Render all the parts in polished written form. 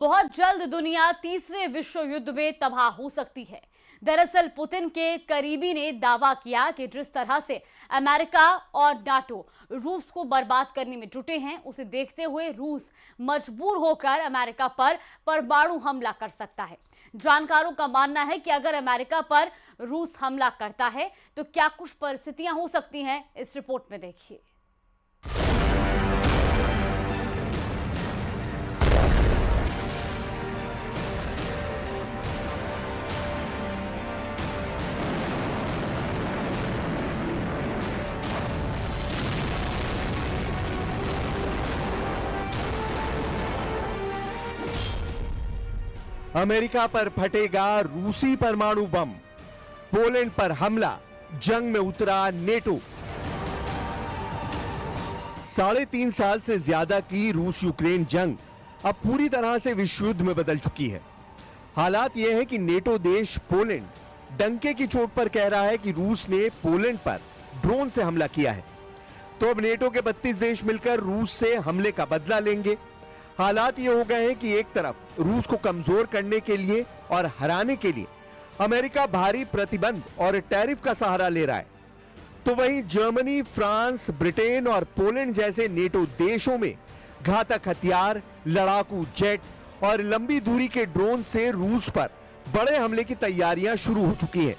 बहुत जल्द दुनिया तीसरे विश्व युद्ध में तबाह हो सकती है। दरअसल पुतिन के करीबी ने दावा किया कि जिस तरह से अमेरिका और नाटो रूस को बर्बाद करने में जुटे हैं, उसे देखते हुए रूस मजबूर होकर अमेरिका पर परमाणु हमला कर सकता है। जानकारों का मानना है कि अगर अमेरिका पर रूस हमला करता है तो क्या कुछ परिस्थितियां हो सकती हैं, इस रिपोर्ट में देखिए। अमेरिका पर फटेगा रूसी परमाणु बम, पोलैंड पर हमला, जंग में उतरा नेटो। 3.5 साल से ज्यादा की रूस यूक्रेन जंग अब पूरी तरह से विश्व युद्ध में बदल चुकी है। हालात यह है कि नेटो देश पोलैंड डंके की चोट पर कह रहा है कि रूस ने पोलैंड पर ड्रोन से हमला किया है, तो अब नेटो के 32 देश मिलकर रूस से हमले का बदला लेंगे। हालात ये हो गए हैं कि एक तरफ रूस को कमजोर करने के लिए और हराने के लिए अमेरिका भारी प्रतिबंध और टैरिफ का सहारा ले रहा है, तो वहीं जर्मनी, फ्रांस, ब्रिटेन और पोलैंड जैसे नेटो देशों में घातक हथियार, लड़ाकू जेट और लंबी दूरी के ड्रोन से रूस पर बड़े हमले की तैयारियां शुरू हो चुकी हैं।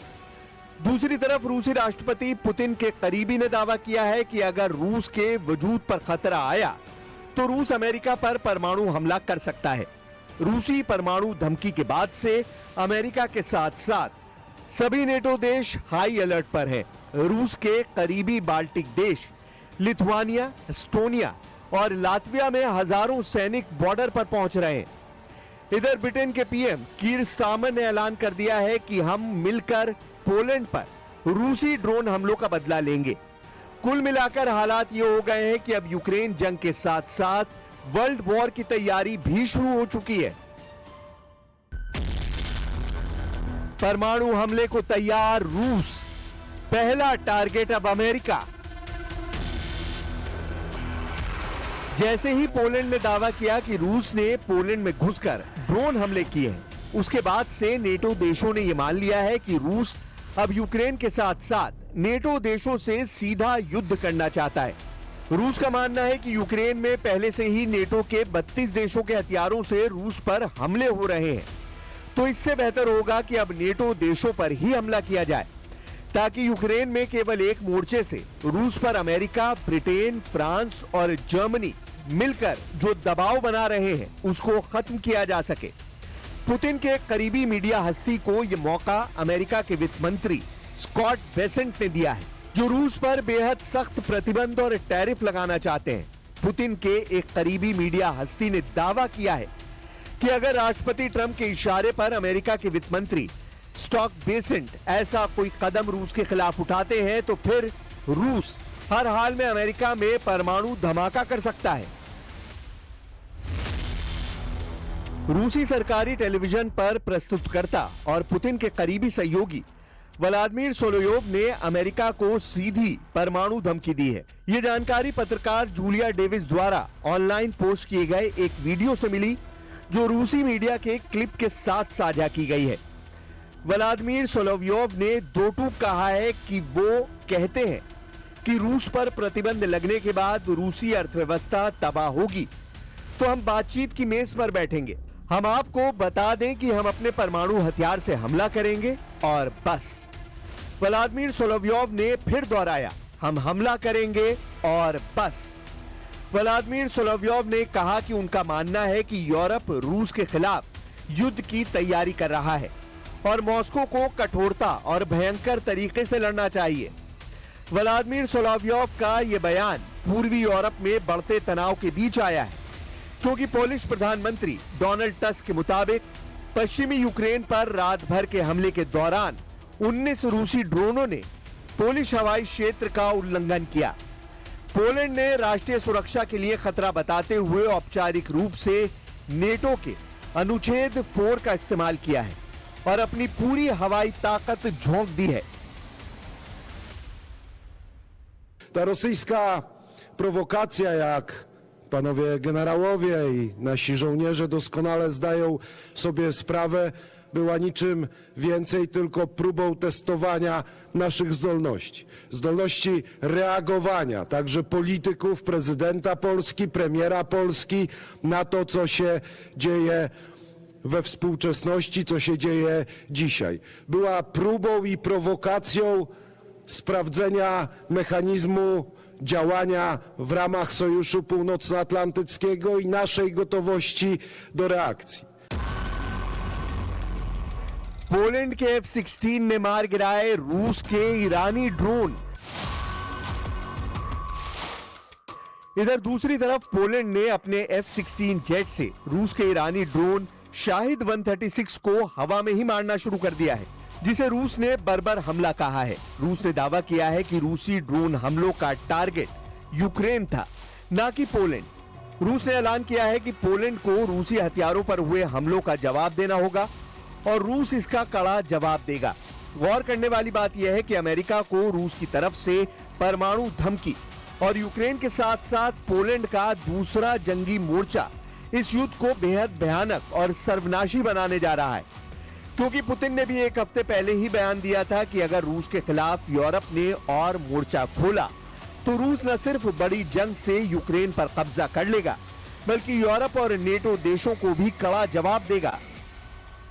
दूसरी तरफ रूसी राष्ट्रपति पुतिन के करीबी ने दावा किया है कि अगर रूस के वजूद पर खतरा आया तो रूस अमेरिका पर परमाणु हमला कर सकता है। रूसी परमाणु धमकी के बाद से अमेरिका के साथ साथ सभी नेटो देश हाई अलर्ट पर हैं। रूस के करीबी बाल्टिक देश लिथुआनिया, एस्टोनिया और लातविया में हजारों सैनिक बॉर्डर पर पहुंच रहे हैं। इधर ब्रिटेन के पीएम कीर स्टारमर ने ऐलान कर दिया है कि हम मिलकर पोलैंड पर रूसी ड्रोन हमलों का बदला लेंगे। कुल मिलाकर हालात ये हो गए हैं कि अब यूक्रेन जंग के साथ साथ वर्ल्ड वॉर की तैयारी भी शुरू हो चुकी है। परमाणु हमले को तैयार रूस, पहला टारगेट अब अमेरिका। जैसे ही पोलैंड ने दावा किया कि रूस ने पोलैंड में घुसकर ड्रोन हमले किए हैं, उसके बाद से नेटो देशों ने यह मान लिया है कि रूस अब यूक्रेन के साथ साथ नेटो देशों से सीधा युद्ध करना चाहता है। रूस का मानना है कि यूक्रेन में पहले से ही नेटो के 32 देशों के हथियारों से रूस पर हमले हो रहे हैं, तो इससे बेहतर होगा कि अब नेटो देशों पर ही हमला किया जाए, ताकि यूक्रेन में केवल एक मोर्चे से रूस पर अमेरिका, ब्रिटेन, फ्रांस और जर्मनी मिलकर जो दबाव बना रहे हैं उसको खत्म किया जा सके। पुतिन के करीबी मीडिया हस्ती को यह मौका अमेरिका के वित्त मंत्री स्कॉट बेसेंट ने दिया है, जो रूस पर बेहद सख्त प्रतिबंध और टैरिफ लगाना चाहते हैं। पुतिन के एक करीबी मीडिया हस्ती ने दावा किया है कि अगर राष्ट्रपति ट्रंप के इशारे पर अमेरिका के वित्त मंत्री स्कॉट बेसेंट ऐसा कोई कदम रूस के खिलाफ उठाते हैं तो फिर रूस हर हाल में अमेरिका में परमाणु धमाका कर सकता है। रूसी सरकारी टेलीविजन पर प्रस्तुतकर्ता और पुतिन के करीबी सहयोगी व्लादिमीर सोलोयोव ने अमेरिका को सीधी परमाणु धमकी दी है। यह जानकारी पत्रकार जूलिया डेविस द्वारा ऑनलाइन पोस्ट किए गए एक वीडियो से मिली, जो रूसी मीडिया के क्लिप के साथ साझा की गई है। व्लादिमीर सोलोयोव ने दो टूक कहा है कि वो कहते हैं कि रूस पर प्रतिबंध लगने के बाद रूसी अर्थव्यवस्था तबाह होगी, तो हम बातचीत की मेज पर बैठेंगे। हम आपको बता दें कि हम अपने परमाणु हथियार से हमला करेंगे और बस। व्लादिमीर सोलोयोव ने फिर दोहराया, हम हमला करेंगे और बस। व्लादिमीर सोलोयोव ने कहा कि उनका मानना है कि यूरोप रूस के खिलाफ युद्ध की तैयारी कर रहा है और मॉस्को को कठोरता और भयंकर तरीके से लड़ना चाहिए। व्लादिमीर सोलोयोव का यह बयान पूर्वी यूरोप में बढ़ते तनाव के बीच आया है, क्योंकि पोलिश प्रधानमंत्री डोनाल्ड टस्क के मुताबिक पश्चिमी यूक्रेन पर रात भर के हमले के दौरान 19 रूसी ड्रोनों ने पोलिश हवाई क्षेत्र का उल्लंघन किया। पोलैंड ने राष्ट्रीय सुरक्षा के लिए खतरा बताते हुए औपचारिक रूप से नेटो के अनुच्छेद 4 का इस्तेमाल किया है और अपनी पूरी हवाई ताकत झोंक दी है। Ta rosyjska prowokacja, jak panowie generałowie i nasi żołnierze doskonale zdają sobie sprawę, była niczym więcej tylko próbą testowania naszych zdolności. Zdolności reagowania także polityków, prezydenta Polski, premiera Polski na to, co się dzieje we współczesności, co się dzieje dzisiaj. Była próbą i prowokacją sprawdzenia mechanizmu działania w ramach Sojuszu Północnoatlantyckiego i naszej gotowości do reakcji. Poland के F-16 ने मार गिराए रूस के ईरानी drone. इधर दूसरी तरफ Poland ने अपने F-16 जेट से रूस के ईरानी ड्रोन शाहिद 136 को हवा में ही मारना शुरू कर दिया है, जिसे रूस ने बर्बर हमला कहा है। रूस ने दावा किया है कि रूसी ड्रोन हमलों का टारगेट यूक्रेन था, ना कि पोलैंड। रूस ने ऐलान किया है कि पोलैंड को रूसी हथियारों पर हुए हमलों का जवाब देना होगा और रूस इसका कड़ा जवाब देगा। गौर करने वाली बात यह है कि अमेरिका को रूस की तरफ से परमाणु धमकी और यूक्रेन के साथ साथ पोलैंड का दूसरा जंगी मोर्चा इस युद्ध को बेहद भयानक और सर्वनाशी बनाने जा रहा है, क्योंकि पुतिन ने भी एक हफ्ते पहले ही बयान दिया था कि अगर रूस के खिलाफ यूरोप ने और मोर्चा खोला तो रूस न सिर्फ बड़ी जंग से यूक्रेन पर कब्जा कर लेगा, बल्कि यूरोप और नेटो देशों को भी कड़ा जवाब देगा।